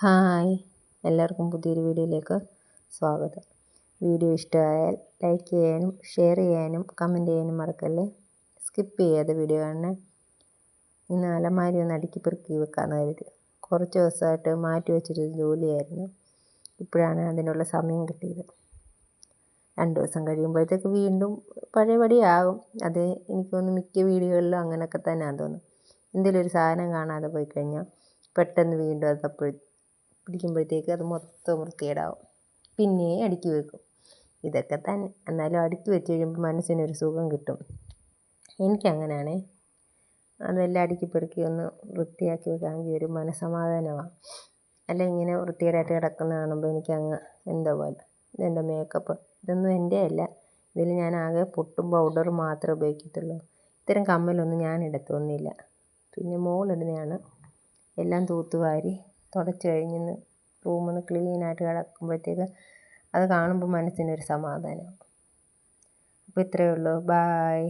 Hi, എല്ലാവർക്കും പുതിയൊരു വീഡിയോയിലേക്ക് സ്വാഗതം. വീഡിയോ ഇഷ്ടമായാൽ ലൈക്ക് ചെയ്യാനും ഷെയർ ചെയ്യാനും കമൻറ്റ് ചെയ്യാനും മറക്കല്ലേ. സ്കിപ്പ് ചെയ്യാതെ വീഡിയോ കാണണേ. ഇന്ന് അലമാരി ഒന്ന് അടുക്കി പെറുക്കി വെക്കാമെന്ന് കരുതി. കുറച്ച് ദിവസമായിട്ട് മാറ്റി വെച്ചൊരു ജോലിയായിരുന്നു. ഇപ്പോഴാണ് അതിനുള്ള സമയം കിട്ടിയത്. 2 ദിവസം കഴിയുമ്പോഴത്തേക്ക് വീണ്ടും പഴയപടിയാകും. അത് എനിക്ക് തോന്നുന്നു മിക്ക വീടുകളിലും അങ്ങനെയൊക്കെ തന്നെയാണെന്ന് തോന്നുന്നു. എന്തെങ്കിലും ഒരു സാധനം കാണാതെ പോയി കഴിഞ്ഞാൽ പെട്ടെന്ന് വീണ്ടും അത് പിടിക്കുമ്പോഴത്തേക്ക് അത് മൊത്തം വൃത്തികേടാവും. പിന്നെ അടുക്കി വെക്കും. ഇതൊക്കെ തന്നെ. എന്നാലും അടുക്കി വെച്ച് കഴിയുമ്പോൾ മനസ്സിനൊരു സുഖം കിട്ടും. എനിക്കങ്ങനെയാണേ. അതെല്ലാം അടുക്കി പെറുക്കി ഒന്ന് വൃത്തിയാക്കി വെക്കാമെങ്കിൽ ഒരു മനസ്സമാധാനമാണ്. അല്ല ഇങ്ങനെ വൃത്തികേടായിട്ട് കിടക്കുന്ന കാണുമ്പോൾ എനിക്കങ്ങ് എന്തോ പോലെ. ഇതെൻ്റെ മേക്കപ്പ്, ഇതൊന്നും എൻ്റെ അല്ല. ഇതിൽ ഞാൻ ആകെ പൊട്ടും പൗഡറും മാത്രമേ ഉപയോഗിക്കത്തുള്ളൂ. ഇത്തരം കമ്മലൊന്നും ഞാൻ ഇടത്തൊന്നുമില്ല. പിന്നെ മോളിടുന്നതാണ്. എല്ലാം തൂത്തുവാരി തുടച്ച് കഴിഞ്ഞ് റൂമൊന്ന് ക്ലീനായിട്ട് കിടക്കുമ്പോഴത്തേക്ക് അത് കാണുമ്പോൾ മനസ്സിനൊരു സമാധാനം. അപ്പോൾ ഇത്രയേ ഉള്ളൂ. ബായ്.